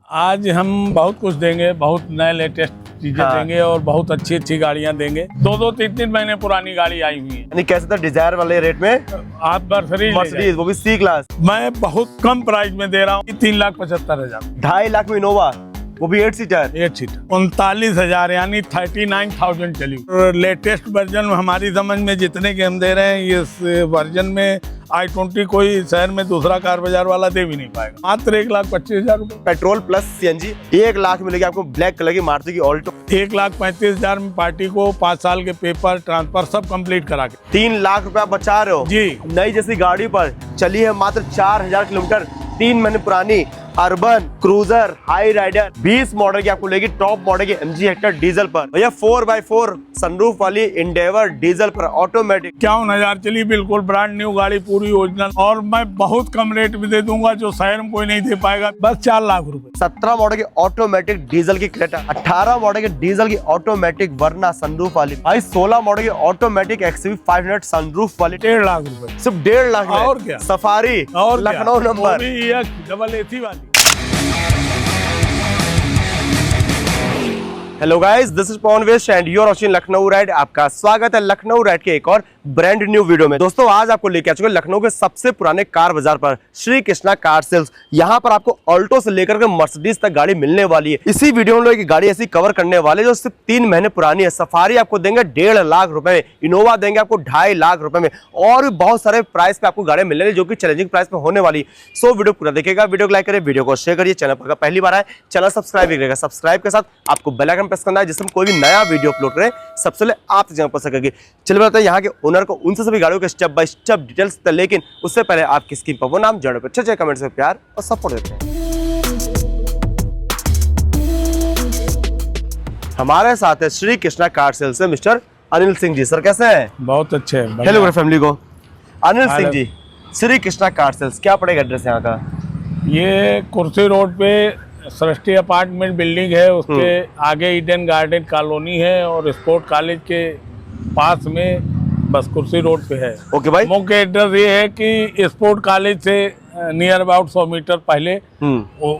आज हम बहुत कुछ देंगे, बहुत नए लेटेस्ट चीजें देंगे और बहुत अच्छी अच्छी गाड़ियां देंगे। 2-2, 3-3 महीने पुरानी गाड़ी आई हुई है। यानी कैसे था डिजायर वाले रेट में आप मर्सिडीज, वो भी सी क्लास। मैं बहुत कम प्राइस में दे रहा हूँ, 3,75,000। 2.5 लाख में इनोवा, वो भी 8 सीटर। 39,000 यानी 39,000 चली। लेटेस्ट वर्जन हमारी समझ में जितने के हम दे रहे हैं, इस वर्जन में i20 कोई शहर में दूसरा कार बाजार वाला दे भी नहीं पाएगा। मात्र 1,25,000 रुपए। पेट्रोल प्लस सीएनजी 1 लाख मिलेगी आपको, ब्लैक कलर की मारुति की ऑल्टो। 1,35,000 में पार्टी को 5 साल के पेपर ट्रांसफर सब कंप्लीट करा के 3 लाख रुपया बचा रहे हो जी। नई जैसी गाड़ी पर चली है मात्र 4,000 किलोमीटर, 3 महीने पुरानी Urban Cruiser Hyryder 20 model की आपको लेगी, टॉप मॉडल की MG हेक्टर डीजल पर। भैया 4x4 सनरूफ वाली इंडेवर डीजल पर ऑटोमेटिक 51,000 चली, बिल्कुल ब्रांड न्यू गाड़ी, पूरी ओरिजिनल। और मैं बहुत कम रेट में दे दूंगा जो शहर में कोई नहीं दे पाएगा, बस 4 लाख रुपए। 17 मॉडल की ऑटोमेटिक डीजल की क्रेटा, 18 मॉडल की डीजल की ऑटोमेटिक वर्ना सनरूफ वाली, भाई 16 मॉडल की ऑटोमेटिक XUV 500 सनरूफ वाली 1.5 लाख रुपए, सिर्फ 1.5 लाख में। और क्या, सफारी और लखनऊ नंबर, डबल AC वाली। Hello guys, this is Pawan West and you are watching Lucknow ride. आपका स्वागत है लखनऊ राइड के एक और ब्रांड न्यू वीडियो में। दोस्तों आज आपको लेके आ चुके हैं लखनऊ के सबसे पुराने कार बाजार पर, श्री कृष्णा कार सेल्स। यहाँ पर आपको ऑल्टो से लेकर के मर्सिडीज तक गाड़ी मिलने वाली है। इसी वीडियो में लोग एक गाड़ी ऐसी कवर करने वाले जो सिर्फ 3 महीने पुरानी है। सफारी आपको देंगे 1.5 लाख रुपए में, इनोवा देंगे आपको 2.5 लाख रुपए में, और भी बहुत सारे प्राइस पे आपको गाड़ी मिलने जो कि चैलेंजिंग प्राइस में होने वाली। सो वीडियो पूरा देखिएगा, वीडियो को लाइक करिए, वीडियो को शेयर करिए। चैनल पर पहली बार आए चैनल सब्सक्राइब भी करिएगा। सब्सक्राइब के साथ आपको बेल आइकन प्रेस करना है, जिससे कोई भी नया वीडियो अपलोड करें सबसे पहले आप चैनल पर सकेंगे। चलिए बताते हैं यहाँ के ओनर को, उनसे सभी गाड़ियों के स्टेप बाय स्टेप डिटेल्स, लेकिन उससे पहले आपकी स्क्रीन पर वो नाम जड़ पे अच्छे कमेंट्स में प्यार और सपोर्ट देते हैं। हमारे साथ है श्री कृष्णा कार सेल्स से मिस्टर अनिल सिंह जी। सर कैसे हैं? बहुत अच्छे हैं। हेलो मेरी फैमिली को। अनिल सिंह जी, श्री कृष्णा कार सेल्स, क्या पड़ेगा एड्रेस यहाँ का? ये कुर्सी रोड पे सृष्टि अपार्टमेंट बिल्डिंग है, उसके आगे ईडन गार्डन कॉलोनी है और स्पोर्ट कॉलेज के पास में बस कुर्सी रोड पे है। ओके भाई। मुख्य एड्रेस ये है कि स्पोर्ट कॉलेज से नियर अबाउट 100 मीटर पहले,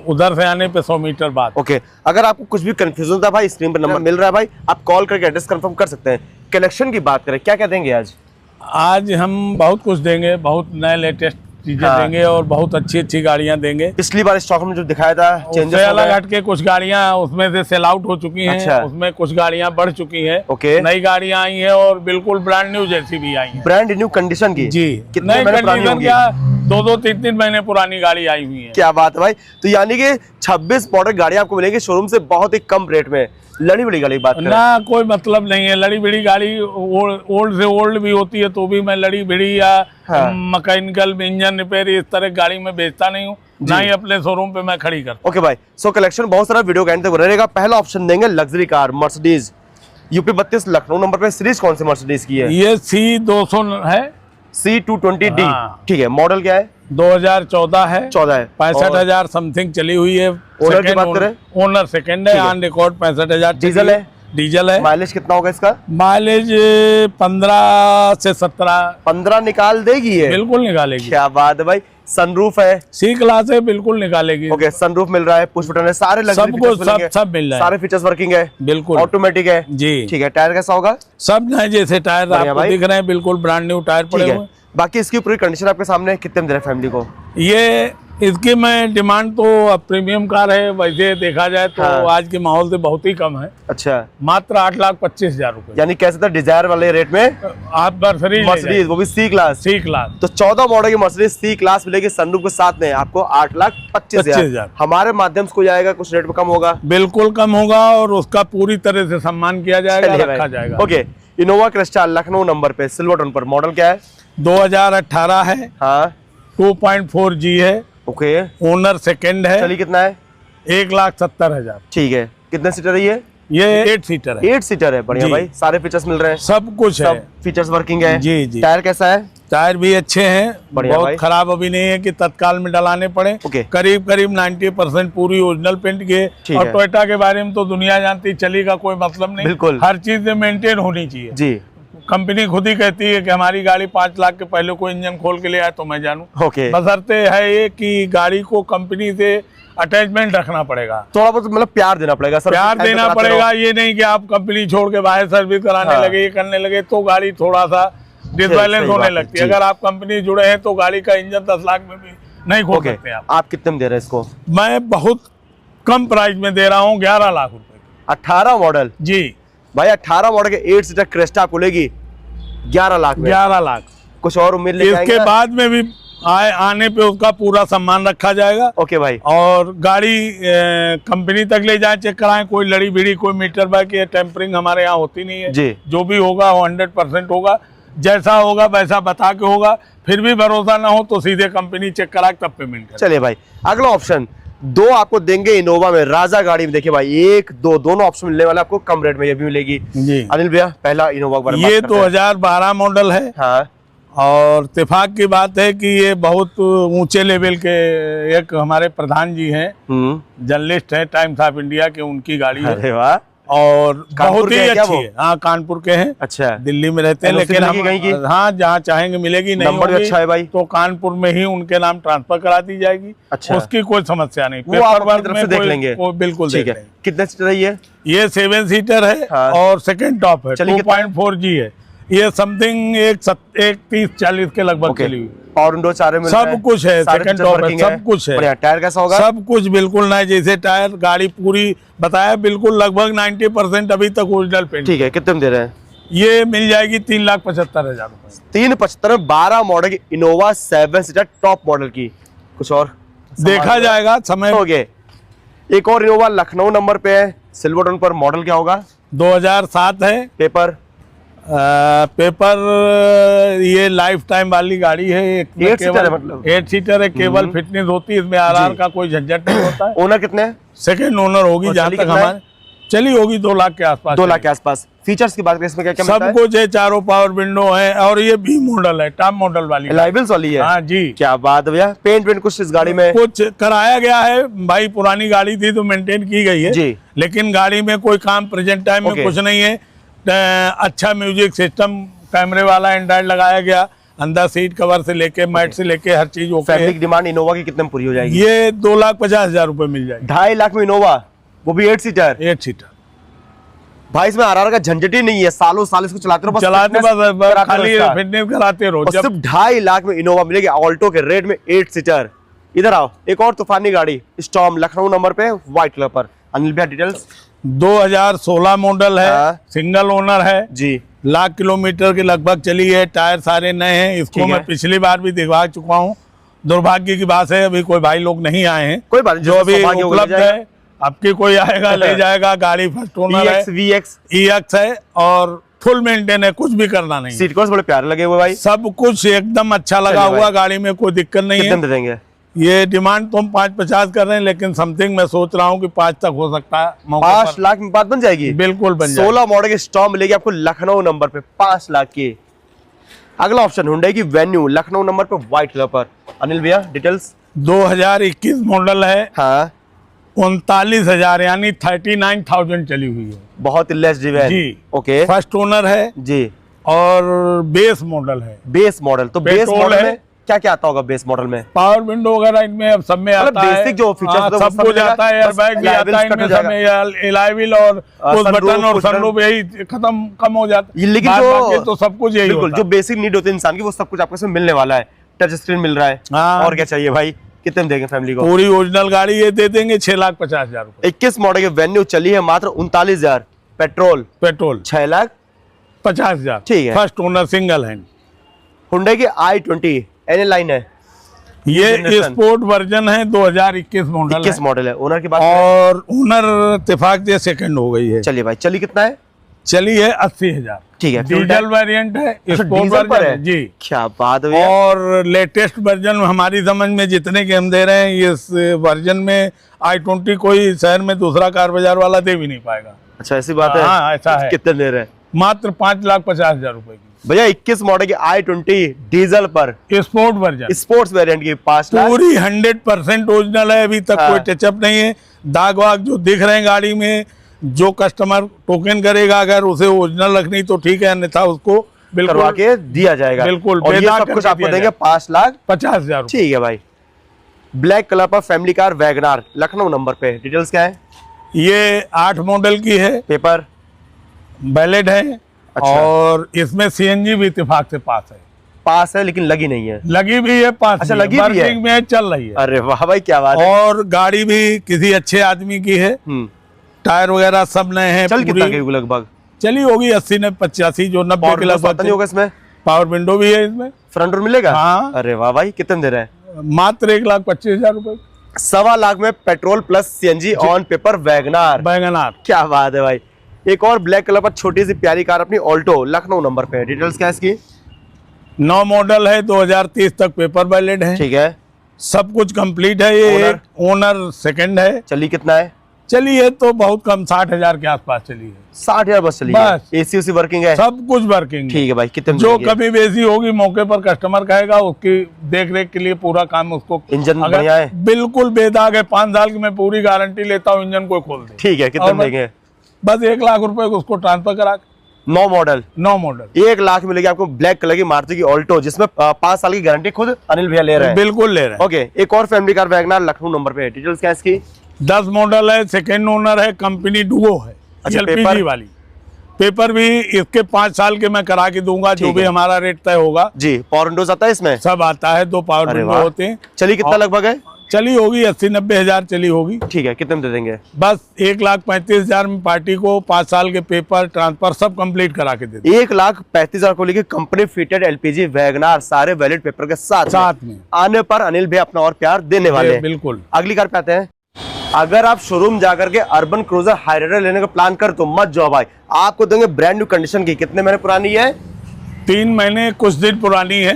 उधर से आने पे 100 मीटर बाद। ओके, अगर आपको कुछ भी कंफ्यूजन था भाई, स्क्रीन पर नंबर मिल रहा है भाई, आप कॉल करके एड्रेस कंफर्म कर सकते हैं। कलेक्शन की बात करें, क्या क्या देंगे आज? आज हम बहुत कुछ देंगे, बहुत नए लेटेस्ट चीजें देंगे और बहुत अच्छी अच्छी गाड़ियां देंगे। पिछली बार स्टॉक में जो दिखाया था चेंजेस अलग हट के कुछ गाड़ियां उसमें से सेल आउट हो चुकी हैं। अच्छा। उसमें कुछ गाड़ियां बढ़ चुकी हैं। ओके। नई गाड़ियां आई हैं और बिल्कुल ब्रांड न्यू जैसी भी आई हैं। ब्रांड न्यू कंडीशन की जी। कितने नई महीने पुरानी कंडीशन होगी? क्या, 2-2, 3-3 महीने पुरानी गाड़ी आई हुई है। क्या बात है भाई। तो यानी कि 26 मॉडल गाड़ी आपको मिलेगी शोरूम से बहुत ही कम रेट में। लड़ी बड़ी गाड़ी की बात करें ना, कोई मतलब नहीं है। लड़ी बड़ी गाड़ी ओल्ड से ओल्ड भी होती है तो भी मैं लड़ी बड़ी या मैकेनिकल इंजन रिपेयर इस तरह की गाड़ी में बेचता नहीं हूँ, ना ही अपने शोरूम पे मैं खड़ी करता। ओके भाई, सो कलेक्शन बहुत सारा वीडियो के एंड तक रहेगा। पहला ऑप्शन देंगे luxury car Mercedes, UP 32 Lucknow number पे। सीरीज कौन सी मर्सिडीज की है? ये C200 है, C220D। हाँ। ठीक है, मॉडल क्या है? 2014 है। 14 है। 65,000 समथिंग चली हुई है। ओनर की बात करें? ओनर सेकंड है, ऑन रिकॉर्ड 65,000। डीजल है? डीजल है। माइलेज कितना होगा इसका? माइलेज 15 से 17 15 निकाल देगी है? बिल्कुल निकालेगी। क्या बात है भाई। सनरूफ है? C क्लास है, बिल्कुल निकालेगी। ओके, सनरूफ मिल रहा है, पुश बटन है, सारे सब मिल रहा है, सारे फीचर्स वर्किंग है, बिल्कुल ऑटोमेटिक है जी। ठीक है, टायर कैसा होगा? सब नए जैसे टायर आपको दिख रहे हैं, बिल्कुल ब्रांड न्यू टायर पड़े हुए। बाकी इसकी पूरी कंडीशन आपके सामने है। कितने में दे रहे फैमिली को? ये इसकी मैं डिमांड तो प्रीमियम कार है, वैसे देखा जाए तो आज के माहौल से बहुत ही कम है। अच्छा, मात्र 8,25,000 रुपए। यानी कैसे था डिजायर वाले रेट में आप मर्सिडीज, वो भी C क्लास। C क्लास तो 14 मॉडल की मर्सिडीज C क्लास मिलेगी सनरूफ के साथ में आपको 8,25,000। हमारे माध्यम से कोई आएगा, कुछ रेट में कम होगा? बिल्कुल कम होगा और उसका पूरी तरह से सम्मान किया जाएगा, रखा जाएगा। Okay, Innova Crysta Lucknow number पे, सिल्वर टोन पर, मॉडल क्या है? 2018 है। हाँ। 2.4G है। ओके। ओनर सेकंड है। चलिए कितना है? 1,70,000। ठीक है, कितने सीटर है ये 8 सीटर है। 8 सीटर है, बढ़िया भाई। सारे फीचर्स मिल रहे हैं? सब कुछ है, फीचर्स वर्किंग है जी जी। टायर कैसा है? टायर भी अच्छे हैं, बहुत खराब अभी नहीं है कि तत्काल में डलाने पड़े। करीब करीब 90% पूरी ओरिजिनल पेंट के। और टोयोटा के बारे में तो दुनिया जानती, चली का कोई मतलब नहीं। बिल्कुल, हर चीज मेंटेन होनी चाहिए जी। कंपनी खुद ही कहती है कि हमारी गाड़ी 5 लाख के पहले कोई इंजन खोल के ले आए तो मैं जानूं। बशर्ते है ये कि गाड़ी को कंपनी से अटैचमेंट रखना पड़ेगा, थोड़ा बहुत मतलब प्यार देना पड़ेगा सर, प्यार देना पड़ेगा। ये नहीं कि आप कंपनी छोड़ के बाहर सर्विस कराने लगे, ये करने लगे तो गाड़ी थोड़ा सा डिसबैलेंस होने लगती है। अगर आप कंपनी जुड़े हैं तो गाड़ी का इंजन 10 लाख में भी नहीं खोल सकते आप कितने में दे रहे हैं इसको? मैं बहुत कम प्राइस में दे रहा हूँ, 11 लाख रुपए। 18 मॉडल जी भाई, 18 मॉडल के 8 सीटर क्रेस्टा आपको लेगी 11 लाख में। 11 लाख। कुछ और उम्मीद लेके इसके आएंगे? बाद में भी आने पे उसका पूरा सम्मान रखा जाएगा। ओके भाई। और गाड़ी कंपनी तक ले जाए, चेक कराएं, कोई लड़ी भिड़ी कोई मीटर बाइक या टेम्परिंग हमारे यहाँ होती नहीं है जी। जो भी होगा वो 100% होगा, जैसा होगा वैसा बता के होगा। फिर भी भरोसा ना हो तो सीधे कंपनी चेक करा तब पेमेंट करें। चलिए भाई, अगला ऑप्शन 2 आपको देंगे इनोवा में, राजा गाड़ी में। देखिए भाई 1 2 दोनों ऑप्शन मिलने वाले आपको, कम रेट में ये भी मिलेगी जी। अनिल भैया पहला इनोवा ये 2012 मॉडल है। हाँ। और इत्तेफाक की बात है कि ये बहुत ऊंचे लेवल के एक हमारे प्रधान जी हैं, जर्नलिस्ट हैं टाइम्स ऑफ इंडिया के, उनकी गाड़ी है। अरे वाह। और बहुत ही अच्छी है। हाँ, कानपुर के हैं। अच्छा, दिल्ली में रहते हैं, लेकिन हम हाँ जहाँ चाहेंगे मिलेगी। नहीं नंबर भी अच्छा है भाई, तो कानपुर में ही उनके नाम ट्रांसफर करा दी जाएगी। अच्छा, उसकी कोई समस्या नहीं, वो आप अपनी तरफ से देख लेंगे। बिल्कुल ठीक है। कितने सीटर है ये 7 सीटर है। हाँ। और सेकंड टॉप है, 2.4G है। ये समथिंग 130-40 के लगभग चली हुई। पावर विंडो चारों में सब कुछ है, सेकंड टॉप है, सब कुछ है। बढ़िया। टायर कैसा होगा? सब कुछ बिल्कुल नए जैसे टायर, गाड़ी पूरी बताया बिल्कुल लगभग 90% अभी तक ओरिजिनल पेंट। ठीक है, कितने में दे रहे हैं? ये मिल जाएगी 3,75,000 रुपए। 3,75,000 12 मॉडल की इनोवा 7 सीटर टॉप मॉडल की। कुछ और देखा जाएगा, समय हो गए। एक और इनोवा लखनऊ नंबर पे है, सिल्वर टोन पर, मॉडल क्या होगा? 2007 है। पेपर ये लाइफ टाइम वाली गाड़ी है। 8 सीटर है, मतलब 8 सीटर है। केवल फिटनेस होती है, इसमें आरआर का कोई झंझट नहीं होता है। ओनर कितने? सेकंड ओनर होगी, जहाँ तक हमारे चली होगी 2 लाख के आसपास। 2 लाख के आसपास। फीचर्स की बात करें, इसमें क्या क्या सब कुछ है, चारों पावर विंडो है। और ये भी मॉडल है, टॉप मॉडल वाली, लाइबल्स वाली है। हाँ जी। क्या बात है भैया। पेंट वेंट कुछ इस गाड़ी में कुछ कराया गया है भाई, पुरानी गाड़ी थी तो मेंटेन की गई है जी। लेकिन गाड़ी में कोई काम प्रेजेंट टाइम में कुछ नहीं है। अच्छा म्यूजिक सिस्टम, कैमरे वाला एंड्रॉइड लगाया गया, अंदर सीट कवर से लेके मैट से लेके हर चीज ओके। फैमिली की डिमांड इनोवा की कितने में पूरी हो जाएगी? ये 2,50,000 रुपए मिल जाएगी। 2.5 लाख में इनोवा, वो भी 8 सीटर। 8 सीटर भाई, इसमें आरआर का झंझट ही नहीं है, सालों साल इसको चलाते रहो, बस खाली फिटनेस कराते रहो। सिर्फ 2.5 लाख में इनोवा मिलेगी ऑल्टो के रेट में 8 सीटर। इधर आओ, एक और तूफानी गाड़ी स्टॉर्म लखनऊ नंबर पे, व्हाइट कलर पर। अनिल भैया डिटेल्स। 2016 मॉडल है। हाँ। सिंगल ओनर है जी। लाख किलोमीटर के लगभग चली है। टायर सारे नए हैं। इसको मैं पिछली बार भी दिखवा चुका हूँ। दुर्भाग्य की बात है अभी कोई भाई लोग नहीं आए हैं। कोई बात, जो अभी उपलब्ध है आपकी कोई आएगा ले जाएगा। गाड़ी फर्स्ट ओनर है, EX है और फुल मेंटेन है, कुछ भी करना नहीं। सीट कवर्स बड़े प्यारे लगे हुए भाई, सब कुछ एकदम अच्छा लगा हुआ, गाड़ी में कोई दिक्कत नहीं है। कितने देंगे? ये डिमांड तो हम 5,50 कर रहे हैं, लेकिन समथिंग मैं सोच रहा हूँ कि 5 तक हो सकता है। 5 लाख में बात बन जाएगी? बिल्कुल बन जाएगी। 16 मॉडल की स्टॉर्म मिलेगी आपको लखनऊ नंबर पे 5 लाख की। अगला ऑप्शन हुंडई की वेन्यू लखनऊ नंबर पे, व्हाइट कलर पर। अनिल भैया डिटेल्स। 2021 मॉडल है। हाँ। 39,000 यानी 39,000 चली हुई है। बहुत लेस डिवाइन जी। ओके। फर्स्ट ओनर है जी। और बेस मॉडल है। बेस मॉडल तो बेस मॉडल में क्या क्या आता होगा? बेस मॉडल में पावर विंडो वगैरह इनमें अब सब में आता है। बेसिक जो फीचर्स सब कुछ आता है, एयरबैग भी आता है इनमें, सब में एलाइविल और पुश बटन और सनरूफ, यही खत्म कम हो जाता है। लेकिन तो सब कुछ यही होता है। जो बेसिक नीड होती है इंसान की, वो सब कुछ आपको इसमें मिलने वाला है। टच स्क्रीन मिल रहा है, और क्या चाहिए भाई? कितने में देंगे फैमिली को? पूरी ओरिजिनल गाड़ी ये दे देंगे 6,50,000 रुपए। 21 मॉडल की वेन्यू चली है मात्र 39,000। पेट्रोल 6,50,000। ठीक है। First owner single hand. Hyundai की i20 NL लाइन है। ये स्पोर्ट वर्जन है, 2021 मॉडल। 21 मॉडल है। ओनर की बात और ओनर इत्तेफाक से सेकंड हो गई है। चलिए भाई, चली कितना है? चली है 80,000। ठीक है। डीजल वेरिएंट है, स्पोर्ट वर्जन है जी। क्या बात है। और लेटेस्ट वर्जन हमारी समझ में जितने के हम दे रहे हैं, इस वर्जन में i20 कोई शहर में दूसरा कार बाजार वाला दे भी नहीं पाएगा। अच्छा, ऐसी बात है? हाँ, ऐसा है। कितने दे रहे हैं? मात्र 5,50,000 रुपए की भैया। 21 मॉडल की i20 डीजल पर, स्पोर्ट वर्जन, स्पोर्ट्स वेरिएंट की 5 लाख। पूरी 100% ओरिजिनल है। अभी तक कोई टचअप नहीं है। दाग वाग जो दिख रहे हैं गाड़ी में, जो कस्टमर टोकन करेगा अगर उसे ओरिजिनल रखनी तो ठीक है, अन्यथा उसको बिल्कुल करवा के दिया जाएगा। बिल्कुल। और ये सब कुछ आपको देंगे 5,50,000। ठीक है भाई। ब्लैक कलर पर family car WagonR Lucknow number पे, डिटेल्स क्या है? ये 8 मॉडल की है, पेपर वैलिड है। अच्छा। और इसमें सीएनजी भी इत्तेफाक से पास है लेकिन लगी नहीं है। लगी भी है, पास अच्छा, भी है, लगी भी है। वर्किंग में चल रही है। अरे वाह भाई, क्या बात है। और गाड़ी भी किसी अच्छे आदमी की है, टायर वगैरह सब नए हैं। चल कितना पूरी की लगभग? चली होगी 80 ने 85 जो 90 के लगभग नहीं होगा इसमें? पावर विंडो भी है इसमें। फ्रंट डोर मिलेगा? हाँ। अरे वाह भाई, कितने दे रहे हैं? मात्र 1,25,000 रुपए। 1.25 लाख में petrol plus CNG on paper WagonR. WagonR. क्या बात है भाई। एक और ब्लैक कलर पर छोटी सी प्यारी कार अपनी ऑल्टो लखनऊ नंबर पे, डिटेल्स क्या है इसकी? 9 मॉडल है, 2030 तक पेपर वैलिड है। ठीक है, सब कुछ कंप्लीट है। ये ओनर सेकंड है। चली कितना है? चली है तो बहुत कम, 60,000 के आसपास चली है। 60,000 बस चली है। बस। एसी उसी वर्किंग है? सब कुछ वर्किंग। ठीक है भाई, कितने जो कभी बेसी होगी मौके पर कस्टमर कहेगा, उसकी देख रेख के लिए पूरा काम उसको। इंजन बढ़िया है? बिल्कुल बेदाग है, 5 साल की मैं पूरी गारंटी लेता हूँ, इंजन को खोल दे। ठीक है, कितने देंगे? बस 1 लाख रुपए को उसको ट्रांसफर करा। 9 मॉडल 1 लाख मिलेगी आपको ब्लैक कलर की मारुति की ऑल्टो, जिसमें 5 साल की गारंटी खुद अनिल भैया ले रहे हैं। बिल्कुल ले रहे हैं। ओके, एक और family car WagonR Lucknow number पे, डिटेल्स क्या है इसकी? 10 मॉडल है, सेकेंड ओनर है, कंपनी डुओ है। अच्छा, एलपीजी पेपर? वाली। पेपर भी इसके 5 साल के मैं करा के दूंगा, जो भी हमारा रेट तय होगा। जी, पावर विंडोज आता है इसमें? सब आता है, 2 पावर विंडो होते हैं। चली कितना लगभग है? चली होगी 80-90 हजार चली होगी। ठीक है, कितने में दे देंगे? बस 1,35,000 में पार्टी को 5 साल के पेपर ट्रांसफर सब कंप्लीट करा के देते। 1,35,000 को लेके कंपनी फिटेड एलपीजी वैगनार, सारे वैलिड पेपर के साथ में आने पर अनिल भैया अपना और प्यार देने वाले हैं। बिल्कुल। अगली कार पे आते हैं। अगर आप शोरूम जाकर के अर्बन क्रूजर हाईराइडर लेने का प्लान कर तो मत जाओ भाई, आपको देंगे ब्रांड न्यू कंडीशन की। कितने महीने पुरानी है? 3 महीने कुछ दिन पुरानी है।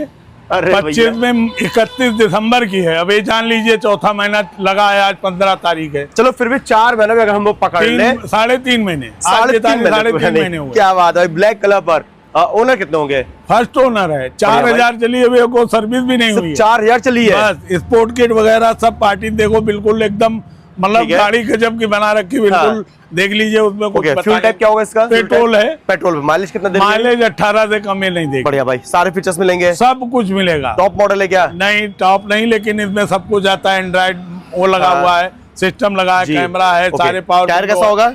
25 में 31 दिसंबर की है। अब ये जान लीजिए, चौथा महीना लगा है, आज 15 तारीख है। चलो फिर भी 4 महीने में अगर हम लोग पकड़ ले, 3.5 महीने। 3.5 महीने हुए। क्या बात है। ब्लैक कलर पर ओनर कितने होंगे? फर्स्ट ओनर है। 4,000 चली है, को सर्विस भी नहीं हुई है। 4,000 चली है। बस स्पोर्ट किट वगैरह सब पार्टी देखो, बिल्कुल एकदम मतलब गाड़ी गजब की बना रखी, बिल्कुल देख लीजिए। उसमें कुछ फ्यूल टाइप क्या होगा इसका? पेट्रोल है। पेट्रोल। माइलेज कितना देगा? माइलेज 18 से कम ही नहीं देगा। बढ़िया भाई, सारे फीचर्स मिलेंगे? सब कुछ मिलेगा। टॉप मॉडल है क्या? नहीं, टॉप नहीं, लेकिन इसमें सब कुछ आता है। एंड्रॉइड वो लगा हुआ है, सिस्टम लगा है, कैमरा है, सारे पावर। टायर कैसा होगा?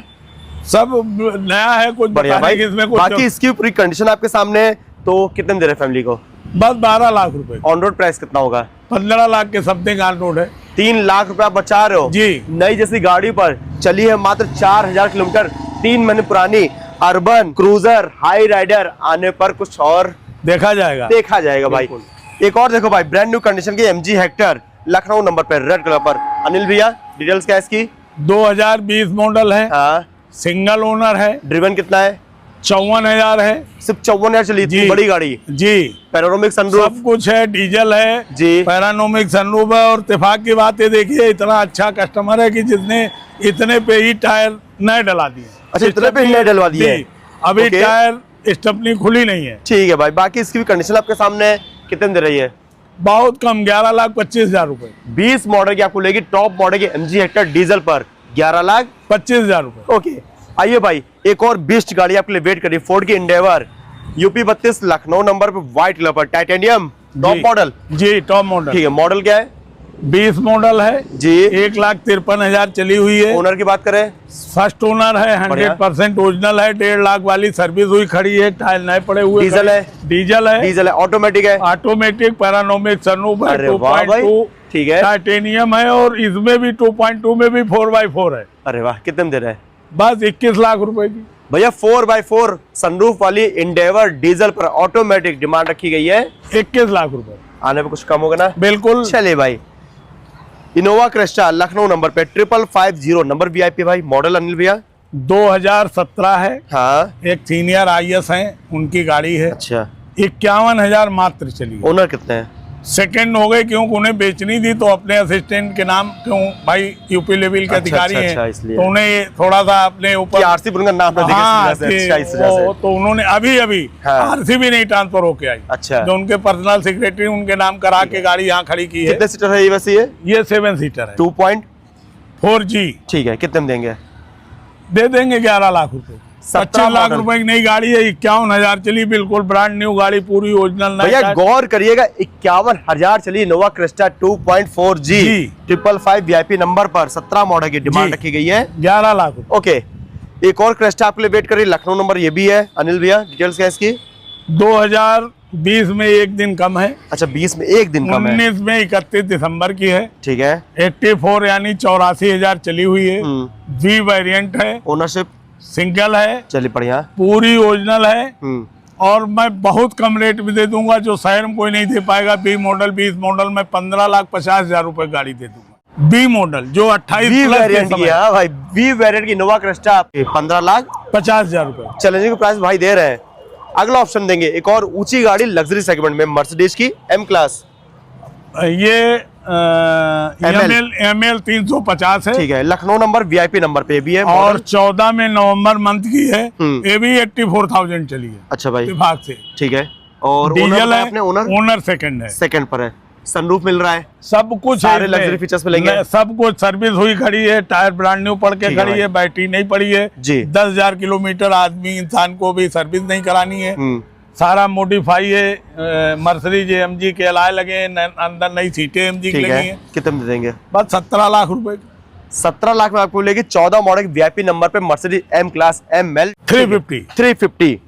सब नया है, कुछ बढ़िया भाई। इसमें कुछ बाकी इसकी पूरी कंडीशन आपके सामने है। तो कितने दे रहे फैमिली को? बस 12 लाख रुपए। ऑन रोड प्राइस कितना होगा? 15 लाख के समथिंग ऑन रोड है। 3 लाख रुपए आप बचा रहे हो जी। नई जैसी गाड़ी पर चली है मात्र 4,000 किलोमीटर, 3 महीने पुरानी अर्बन क्रूजर हाई राइडर। आने पर कुछ और देखा जाएगा भाई। एक और देखो भाई, ब्रांड न्यू कंडीशन की MG हेक्टर लखनऊ नंबर पर, रेड कलर पर। अनिल भैया, डिटेल्स क्या है इसकी? 2020 मॉडल है। हाँ। सिंगल ओनर है। ड्रिवन कितना है? 54,000 है। सिर्फ 54,000 चली थी। बड़ी गाड़ी जी। पैनोरामिक सनरूफ सब कुछ है, डीजल है जी, पैनोरामिक सनरूफ है। और इत्तेफाक की बात है, देखिए इतना अच्छा कस्टमर है कि जिसने इतने पे ही टायर नए डला दिए। अच्छा, इतने पे नए डलवा दिए? अभी टायर स्टेपनी खुली नहीं है। ठीक है भाई। बाकी इसकी भी कंडीशन आपके सामने है। कितने दे रही है? बहुत कम, 11,25,000 रुपए। 20 मॉडल की आपको लेगी, टॉप मॉडल की MG हेक्टर डीजल पर 11,25,000 रुपए। ओके, आइए भाई, एक और बेस्ट गाड़ी आपके लिए वेट करिए, फोर्ड की इंडेवर UP 32 लखनऊ नंबर पे, व्हाइट कलर पर, टाइटेनियम टॉप मॉडल। जी, टॉप मॉडल। ठीक है, मॉडल क्या है? 20 मॉडल है जी। 1,53,000 चली हुई है। ओनर की बात करें? फर्स्ट ओनर है, 100% ओरिजिनल है। 1.5 लाख वाली सर्विस हुई खड़ी है, टायर नए पड़े हुए। डीजल है? डीजल है। ऑटोमेटिक है? ऑटोमेटिक, पैनोरामिक सनरूफ है, 2.2। ठीक है, टाइटेनियम है। और इसमें भी 2.2 में भी 4x4 है। अरे वाह, कितने में दे रहे हैं? बस 21 लाख रुपए की भैया। 4x4 सनरूफ वाली इंडेवर डीजल पर ऑटोमेटिक डिमांड रखी गई है 21 लाख रुपए। आने पे कुछ कम होगा ना? बिल्कुल। चलिए भाई, इनोवा क्रेस्टा लखनऊ नंबर पे, 5550 नंबर VIP भाई। मॉडल अनिल भैया? 2017 है। हाँ। एक सीनियर IS है, उनकी गाड़ी है। अच्छा। 51,000 मात्र चली। ओनर कितने हैं? सेकंड हो गए, क्योंकि उन्हें बेचनी थी तो अपने असिस्टेंट के नाम, क्यों भाई UP लेवल के अधिकारी हैं, तो उन्हें थोड़ा सा अपने ऊपर RC उनका नाम ना हाँ, तो उन्होंने अभी RC भी नहीं ट्रांसफर होके आई। अच्छा। जो उनके पर्सनल सेक्रेटरी उनके नाम करा के गाड़ी यहाँ खड़ी की है। कितने सीटर है ये वैसे? ये 7 सीटर है, 2.4G। ठीक है, कितने में देंगे? दे देंगे 11 लाख रुपए। 25 लाख मॉडल। रुपए की नई गाड़ी है, 51,000 चली, बिल्कुल ब्रांड न्यू गाड़ी, पूरी ओरिजिनल। भैया गौर करिएगा, 51,000 चली इनोवा क्रिस्टा 2.4G जी। 555 VIP नंबर पर 17 मॉडल की डिमांड रखी गई है 11 लाख रुपए। ओके, एक और क्रिस्टा आपके लिए वेट कर रही है, लखनऊ नंबर, ये भी है। अनिल भैया डिटेल्स क्या है इसकी? 2020 में एक दिन कम है, अच्छा 20 में एक दिन कम है, 19 में 31 दिसंबर की है, ठीक है। 84 यानी 84,000 चली हुई है, वी वेरिएंट है, ओनरशिप सिंगल है, चलिए बढ़िया। पूरी ओरिजिनल है, और मैं बहुत कम रेट में दे दूंगा जो शहर में कोई नहीं दे पाएगा। 20 मॉडल में 15,50,000 रुपए गाड़ी दे दूंगा। बी मॉडल जो 28 वी प्लस वेरिएंट की है भाई, वी वेरिएंट की इनोवा क्रिस्टा 15,50,000 रुपए चैलेंजिंग प्राइस भाई दे रहे हैं। अगला ऑप्शन देंगे एक और ऊंची गाड़ी लग्जरी सेगमेंट में, मर्सिडीज की एम क्लास, ये ML 350 है, ठीक है। लखनऊ नंबर VIP नंबर पे भी है और मॉडल। 14 में नवंबर मंथ की है, ये भी 84,000 चली है अच्छा भाई, विभाग से, ठीक है। और डीजल है, अपने ओनर ओनर सेकंड है, सेकंड पर है, सनरूफ मिल रहा है, सब कुछ सारे है, लग्जरी फीचर्स मिलेंगे, सब कुछ सर्विस हुई खड़ी है, टायर ब्रांड न्यू पड़ के ठीक है खड़ी है, बैटरी नहीं पड़ी है जी। 10,000 किलोमीटर आदमी इंसान को भी सर्विस नहीं करानी है, सारा मॉडिफाई है, मर्सिडीज AMG के अलाय लगे हैं, अंदर नई सीटें AMG की ठीक लगी है। हैं, कितने में दे देंगे? बस 17 लाख रुपए 17 लाख में आपको मिलेगी 14 मॉडल VIP नंबर पे मर्सिडीज एम क्लास ML 350।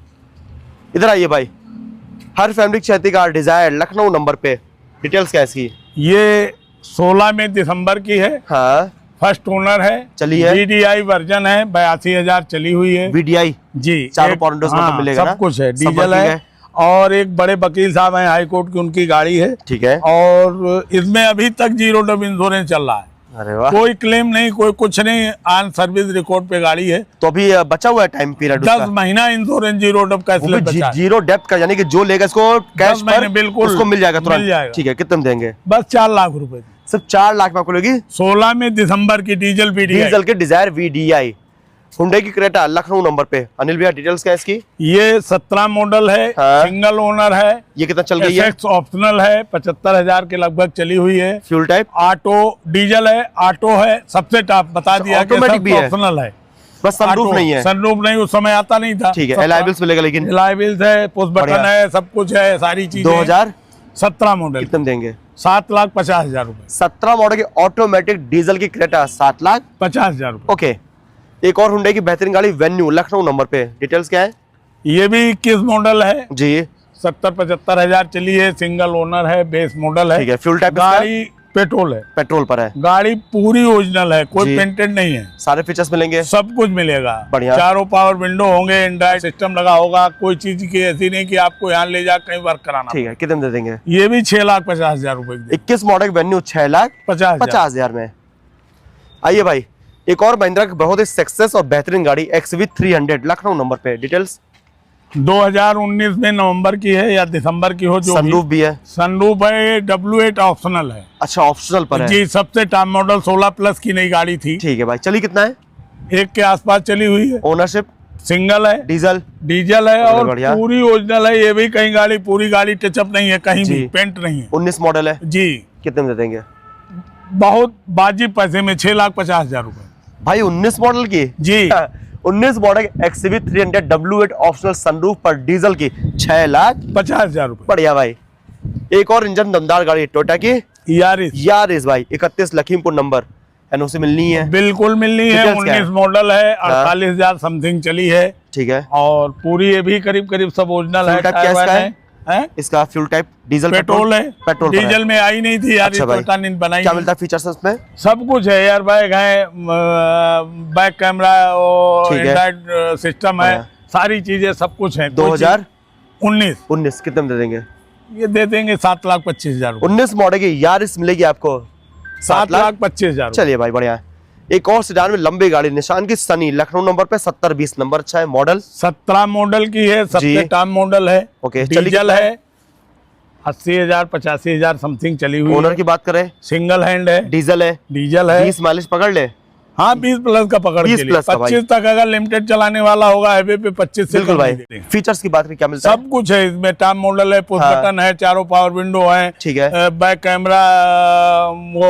इधर आइए भाई, हर फैमिली की चाहती कार डिजायर लखनऊ नंबर पे, डिटेल्स क्या है इसकी? ये 16 में दिसंबर की है, हाँ फर्स्ट ओनर है, चली है, VDI वर्जन है, 82,000 चली हुई है, VDI जी, चारों पावर विंडोज मतलब मिलेगा ना? सब कुछ है, सब डीजल वर्किंग है, और एक बड़े वकील साहब हैं हाई कोर्ट की, उनकी गाड़ी है, ठीक है। और इसमें अभी तक 0 डब इंश्योरेंस चल रहा है, अरे वाह, कोई क्लेम नहीं, कोई कुछ नहीं, ऑन सर्विस रिकॉर्ड पे गाड़ी है। तो अभी बचा हुआ है टाइम पीरियड 10 महीना इंश्योरेंस 0 डब कैशलेस बचा है। जीरो डेप्थ का, यानी कि जो लेगा इसको कैश 10 पर महीने बिल्कुल उसको मिल जाएगा मिल तुरंत, जाएगा। ठीक है। कितने में देंगे? बस 4 लाख रुपए, सिर्फ 4 लाख में आपको लेगी 16 में दिसंबर की डीजल VDI, डीजल के डिजायर VDI, हुंडई की क्रेटा लखनऊ नंबर पे। अनिल भैया डिटेल्स क्या है इसकी? ये 17 मॉडल है, हाँ। सिंगल ओनर है, ये कितना चल गई है? SX ऑप्शनल है, 75,000 के लगभग चली हुई है, फ्यूल टाइप ऑटो डीजल है, ऑटो है, सबसे टॉप बता दिया कि ऑटोमेटिक भी है, ऑप्शनल है, बस सनरूफ नहीं है, सनरूफ नहीं, उस समय आता नहीं था, ठीक है। एलाइबल्स मिलेगा लेकिन एलाइबल्स है, पुश बटन है, सब कुछ है, सारी चीजें। 2017 मॉडल कितने में देंगे? 7,50,000 रुपए, 17 मॉडल की ऑटोमेटिक डीजल की क्रेटा 7,50,000 रुपए। ओके। एक और हुंडई की बेहतरीन गाड़ी वेन्यू लखनऊ नंबर पे, डिटेल्स क्या है? ये भी 21 मॉडल है जी, 70-75,000 चली है, सिंगल ओनर है, बेस मॉडल है, ठीक है। फ्यूल टाइप गाड़ी पेट्रोल है, पेट्रोल पर है, गाड़ी पूरी ओरिजिनल है, जी। कोई पेंटेड नहीं है, सारे फीचर्स मिलेंगे, सब कुछ मिलेगा, बढ़िया। चारों पावर विंडो होंगे, एंड्रॉइड सिस्टम लगा होगा, कोई चीज की ऐसी नहीं कि आपको यहाँ ले जा कहीं वर्क कराना। ठीक है। कितने में दे देंगे? ये भी 6,50,000 रुपए की 21 मॉडल वेन्यू 6,50,000 में। आइए भाई, एक और महिंद्रा की बहुत ही सक्सेस और बेहतरीन गाड़ी XV 300 लखनऊ नंबर पे, डिटेल्स? 2019 में नवंबर की है या दिसंबर की हो, जो सनरूफ भी है, सनरूफ है, W8 ऑप्शनल है, अच्छा ऑप्शनल पर है जी, सबसे टॉप मॉडल 16 प्लस की नई गाड़ी थी, ठीक है भाई। चली कितना है? 1 के आसपास चली हुई है, ओनरशिप सिंगल है, डीजल डीजल है, और बढ़िया। पूरी ओरिजिनल है, ये भी कहीं गाड़ी पूरी गाड़ी टचअप नहीं है, कहीं भी पेंट नहीं है, 19 मॉडल है जी। कितने में दे देंगे? बहुत वाजिब पैसे में, 6,50,000 रुपए भाई 19 मॉडल की जी, 19 model XV 300 W8 optional sunroof पर डीजल की 6,50,000 रुपए। बढ़िया भाई। एक और इंजन दमदार गाड़ी टोयोटा की यारिस भाई, 31 लखीमपुर नंबर, NOC मिलनी है, बिल्कुल मिलनी है, 19 मॉडल है, 48,000 समथिंग चली है, ठीक है। और पूरी ये भी करीब करीब सब ओरिजिनल है, टायर है? इसका फ्यूल टाइप डीजल पेट्रोल है, पेट्रोल डीजल में आई नहीं थी यार, अच्छा टोयोटा ने बनाई। क्या मिलता है फीचर्स उसमें? सब कुछ है यार, बैग है, बैक कैमरा और एंड्रॉइड सिस्टम है, सारी चीजें सब कुछ है। 2019 कितने में दे देंगे? ये दे देंगे 7,25,000। 19 मॉडल की यारिस मिलेगी आपको 7,25,000। चलिए भाई बढ़िया। एक और सेडान में लंबी गाड़ी निशान की सनी लखनऊ नंबर पे 7020 नंबर, अच्छा है मॉडल, 17 मॉडल की है, सबसे टॉप मॉडल है, ओके। डीजल है, 80,000 85,000 समथिंग चली हुई। ओनर की बात करें, सिंगल हैंड है, डीजल है, 20 माइलेज पकड़ ले, हाँ 20 प्लस का पकड़ 20 के लिए, प्लस का भाई। 25 तक अगर लिमिटेड चलाने वाला होगा हाईवे पे 25 से बिल्कुल कम भाई। नहीं देते। फीचर्स की बात करें क्या मिलता है? सब कुछ है इसमें, टॉप मॉडल है, पुश बटन है, चारों पावर विंडो है, ठीक है, बैक कैमरा,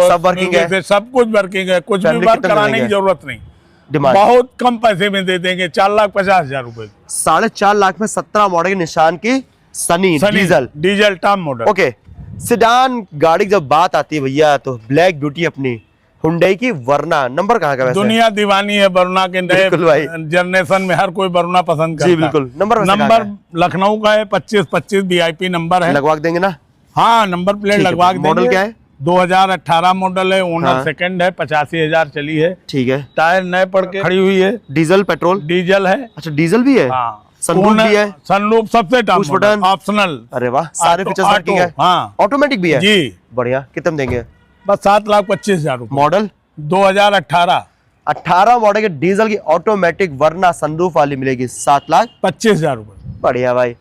सब वर्किंग है, सब कुछ वर्किंग है, कुछ भी वर्क कराने की जरूरत नहीं। डिमांड? बहुत कम पैसे में दे देंगे, 4,50,000 रुपए। 4.5 लाख में 17 मॉडल की निशान की Sunny diesel top model. Okay, sedan गाड़ी जब बात आती है भैया तो ब्लैक ब्यूटी अपनी हुंडई की वरना, नंबर कहाँ का वैसे? दुनिया दीवानी है वरना के, नए जनरेशन में हर कोई वरना पसंद करता है। जी बिल्कुल। नंबर लखनऊ का है 2525 VIP नंबर है। लगवा देंगे ना? हाँ, नंबर प्लेट लगवा देंगे। मॉडल क्या है? 2018 मॉडल है, ओनर हाँ। सेकंड है, 85,000 चली है। ठीक है। टायर नए पड़ के खड़ी हुई है। Diesel petrol? डीजल है। अच्छा, डीजल भी है? हाँ। सनरूफ भी है? सनरूफ सबसे टॉप पुश बटन ऑप्शनल। अरे वाह, सारे फीचर्स वर्किंग है। हाँ, ऑटोमेटिक भी है जी। बढ़िया। कितने में देंगे? बस 7,25,000 रुपए। मॉडल 2018 मॉडल के डीजल की ऑटोमेटिक वरना सनरूफ वाली मिलेगी 7,25,000 रुपए। बढ़िया भाई।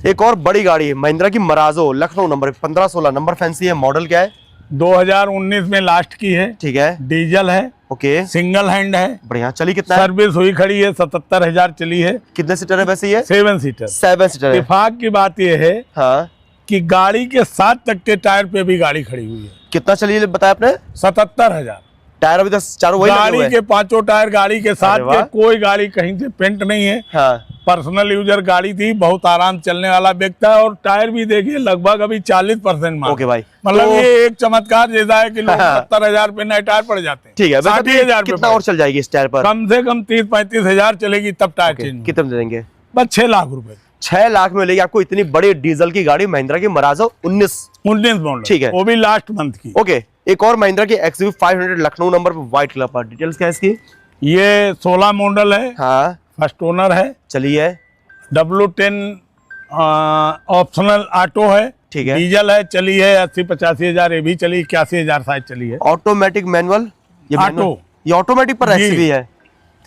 एक और बड़ी गाड़ी है महिंद्रा की मराजो, लखनऊ नंबर 1516, नंबर फैंसी है। मॉडल क्या है? 2019 में लास्ट की है। ठीक है। डीजल है। ओके, सिंगल हैंड है। बढ़िया। चली कितना है? सर्विस हुई खड़ी है, 77,000 चली है। कितने सीटर है वैसे ये? 7 सीटर। 7 सीटर है। इत्तेफाक की बात यह है हाँ, कि गाड़ी के 7 तक के टायर पे भी गाड़ी खड़ी हुई है। कितना चली है बताया आपने? 77,000। टायर अभी तो चारों वही लगे हुए गाड़ी हैं। के 5 टायर गाड़ी के साथ अरे वाह। के, कोई गाड़ी कहीं से पेंट नहीं है। हाँ, पर्सनल यूजर गाड़ी थी, बहुत आराम चलने वाला व्यक्ति है। और टायर भी देखिए लगभग अभी 40% माल। ओके भाई, मतलब तो- ये एक चमत्कार जैसा है कि लोग हाँ। 70,000 पे नए टायर पड़ जाते हैं। ठीक है। 60,000 कितना और चल जाएगी इस टायर पर? कम से कम 30-35,000 चलेगी तब टायर चेंज। कितने में दे देंगे? बस 6 लाख रुपए। 6 लाख में मिलेगी आपको इतनी बड़ी डीजल की गाड़ी महिंद्रा की मराजो 19 मॉडल। ठीक है। वो भी लास्ट मंथ की। ओके, एक और महिंद्रा की XUV 500 लखनऊ नंबर पर व्हाइट कलर पर। डिटेल्स क्या है इसकी? ये 16 मॉडल है। हाँ, फर्स्ट ओनर है। चलिए। W10 ऑप्शनल ऑटो है। ठीक है। डीजल है, चली है 80-85,000। ये भी चली 81,000 शायद चली है। Automatic manual? ये ऑटो। manual? ये ऑटोमेटिक पर जी। XUV है।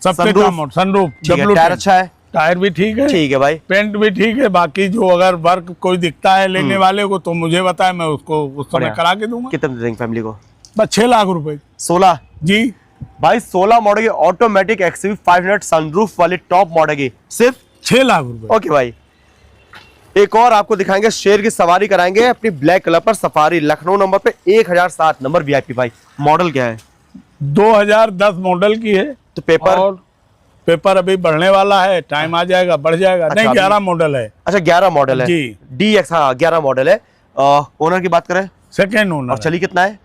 सबसे sunroof? कम सनरूफ। ठीक है। टायर अच्छा है? टायर भी ठीक है। ठीक है भाई। पेंट भी ठीक है। बाकी जो अगर वर्क कोई दिखता है लेने वाले को तो मुझे बताए, मैं उसको उस समय बढ़िया। करा के दूंगा। कितने में दे देंगे फैमिली को? बस 6 लाख रुपए। 16 जी भाई। 16 मॉडल की ऑटोमेटिक XUV 500 सनरूफ वाली टॉप मॉडल की सिर्फ 6 लाख रुपए। ओके भाई। एक और आपको दिखाएंगे, शेर की सवारी कराएंगे अपनी ब्लैक कलर पर सफारी, लखनऊ नंबर पे 1007 नंबर VIP भाई। मॉडल क्या है? 2010 मॉडल की है। तो पेपर? और पेपर अभी बढ़ने वाला है, टाइम आ जाएगा, बढ़ जाएगा। अच्छा, नहीं, 11 मॉडल है। अच्छा, 11 मॉडल है जी। DX। हाँ, 11 मॉडल है। ओनर की बात करें? Second owner. और चली कितना है?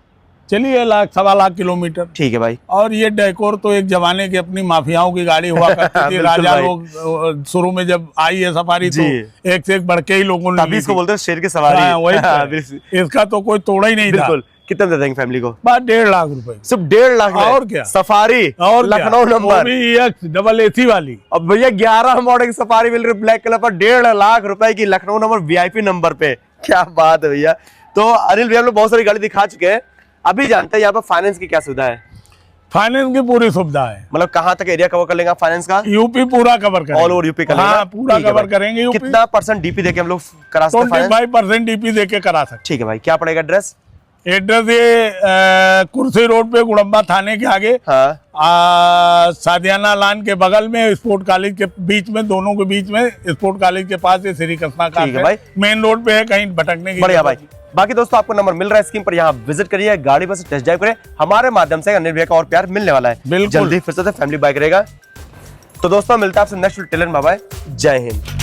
चलिए 1.25 किलोमीटर। ठीक है भाई। और ये डेकोर तो एक जमाने की अपनी माफियाओं की गाड़ी हुआ करती थी। बिल्कुल राजा भाई। लोग शुरू में जब आई है सफारी तो जी। एक से एक बढ़ के ही लोगों ने तभी ली इसको थी। बोलते हैं शेर की सवारी। हाँ, वही हाँ, तो। बिल्कुल। इसका तो कोई तोड़ा ही नहीं था। बिल्कुल। कितने दे देंगे फैमिली को? बस 1.5 लाख रुपए। सिर्फ 1.5 लाख में? और क्या? सफारी और लखनऊ क्या? वो नंबर। भी EX डबल AC वाली। अब भैया 11 मॉडल की सफारी मिल रही है ब्लैक कलर पर 1.5 लाख रुपए की, लखनऊ नंबर VIP नंबर पे। क्या बात है भैया। तो अनिल भैया हम लोग बहुत सारी गाड़ी दिखा चुके हैं, अभी जानते हैं यहाँ पर फाइनेंस की क्या सुविधा है? फाइनेंस की पूरी सुविधा है। मतलब कहाँ तक एरिया कवर कर लेंगे आप फाइनेंस का? यूपी पूरा कवर करेंगे। ऑल ओवर यूपी कर लेंगे? हाँ, पूरा ठीक है कवर भाई। करेंगे यूपी। कितना % DP देके हम लोग करा सकते हैं फाइनेंस? 25% DP देके करा सकते। ठीक है भाई। क्या पड़ेगा एड्रेस? एड्रेस ये कुर्सी रोड पे गुड़म्बा थाने के आगे, हाँ, सादियाना लान के बगल में, स्पोर्ट कॉलेज के बीच में, दोनों के बीच में, स्पोर्ट कॉलेज के पास ये श्री कृष्णा का ठीक है भाई। मेन रोड पे है, कहीं भटकने की बढ़िया जरूरत भाई। नहीं। बाकी दोस्तों आपको नंबर मिल रहा है स्क्रीन पर, यहाँ विजिट करिए, गाड़ी बस टेस्ट ड्राइव करें। हमारे माध्यम से अनिल भैया का और प्यार मिलने वाला है। बिल्कुल। जल्दी फिर से फैमिली बाइक रहेगा। तो दोस्तों मिलता है आपसे नेक्स्ट टेलर। बाय बाय, जय हिंद।